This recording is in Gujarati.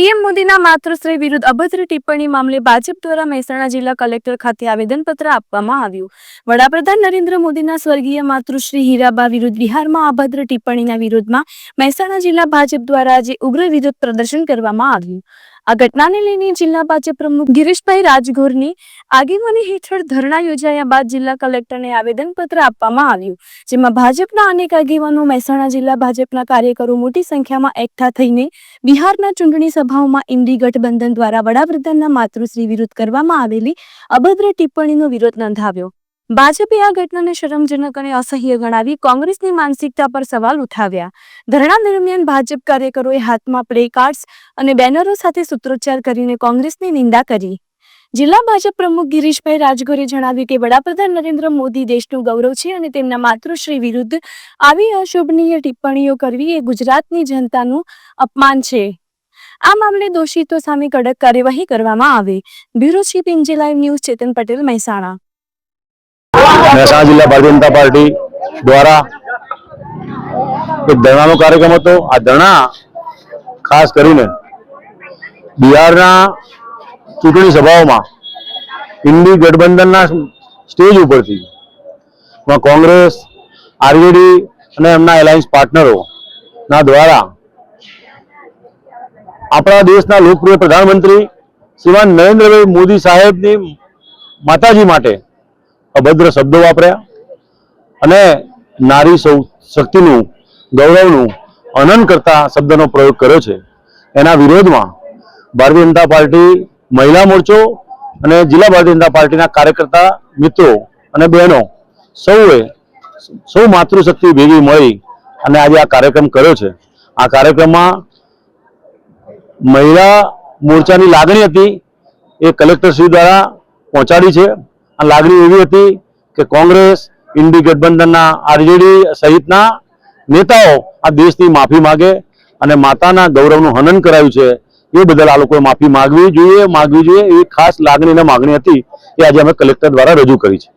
પીએમ મોદીના માતૃશ્રી વિરુદ્ધ અભદ્ર ટિપ્પણી મામલે ભાજપ દ્વારા મહેસાણા જિલ્લા કલેક્ટર ખાતે આવેદનપત્ર આપવામાં આવ્યું। વડાપ્રધાન નરેન્દ્ર મોદીના સ્વર્ગીય માતૃશ્રી હીરાબા વિરુદ્ધ બિહારમાં અભદ્ર ટિપ્પણીના વિરોધમાં મહેસાણા જિલ્લા ભાજપ દ્વારા આજે ઉગ્ર વિરોધ પ્રદર્શન કરવામાં આવ્યું। આ ઘટનાને લઈને જિલ્લા ભાજપ પ્રમુખ ગિરીશભાઈ રાજગોરની આગેવાની હેઠળ ધરણા યોજાયા બાદ જિલ્લા કલેક્ટરને આવેદનપત્ર આપવામાં આવ્યું, જેમાં ભાજપના અનેક આગેવાનો, મહેસાણા જિલ્લા ભાજપના કાર્યકરો મોટી સંખ્યામાં એકઠા થઈને બિહારના ચૂંટણી સભાઓમાં ઇન્ડી ગઠબંધન દ્વારા વડાપ્રધાનના માતૃશ્રી વિરુદ્ધ કરવામાં આવેલી અભદ્ર ટિપ્પણીનો વિરોધ નોંધાવ્યો। ભાજપે આ ઘટનાને શરમજનક અને અસહ્ય ગણાવી કોંગ્રેસની માનસિકતા પર સવાલ ઉઠાવ્યા। ધરણા દરમિયાન ભાજપ કાર્યકરોએ હાથમાં પ્લે કાર્ડ્સ અને બેનરો સાથે સૂત્રોચ્ચાર કરીને કોંગ્રેસની નિંદા કરી। જિલ્લા ભાજપ પ્રમુખ ગિરીશભાઈ રાજગોરે જણાવ્યું કે વડાપ્રધાન નરેન્દ્ર મોદી દેશનું ગૌરવ છે અને તેમના માતૃશ્રી વિરુદ્ધ આવી અશોભનીય ટિપ્પણીઓ કરવી એ ગુજરાતની જનતાનું અપમાન છે। આ મામલે દોષિતો સામે કડક કાર્યવાહી કરવામાં આવે। બ્યુરો ચીફ ઇન્જે લાઈવ ન્યૂઝ ચેતન પટેલ, મહેસાણા। મહેસાણા જિલ્લા ભારતીય જનતા પાર્ટી દ્વારા એક ધરણાનો કાર્યક્રમ હતો। આ ધરણા ખાસ કરીને બિહારના ચૂંટણી સભાઓમાં ઇન્ડી ગઠબંધનના સ્ટેજ ઉપરથી કોંગ્રેસ, આરજેડી અને એમના એલાયન્સ પાર્ટનરોના દ્વારા આપણા દેશના લોકપ્રિય પ્રધાનમંત્રી શ્રીમાન નરેન્દ્રભાઈ મોદી સાહેબની માતાજી માટે અભદ્ર શબ્દો વાપર્યા અને નારી શક્તિનું, ગૌરવનું હનન કરતા શબ્દનો પ્રયોગ કર્યો છે। એના વિરોધમાં ભારતીય જનતા પાર્ટી મહિલા મોરચો અને જિલ્લા ભારતીય જનતા પાર્ટીના કાર્યકર્તા મિત્રો અને બહેનો સૌ માતૃશક્તિ ભેગી મળી અને આજે આ કાર્યક્રમ કર્યો છે। આ કાર્યક્રમમાં મહિલા મોરચાની લાગણી હતી એ કલેક્ટરશ્રી દ્વારા પહોંચાડી છે। આ લાગણી એવી હતી કે કોંગ્રેસ, ઇન્ડી ગઠબંધનના, આરજેડી સહિતના નેતાઓ આ દેશની માફી માગે અને માતાના ગૌરવનું હનન કરાયું છે એ બદલ આ લોકોએ માફી માગવી જોઈએ એવી ખાસ લાગણી અને માગણી હતી એ આજે અમે કલેક્ટર દ્વારા રજૂ કરી છે।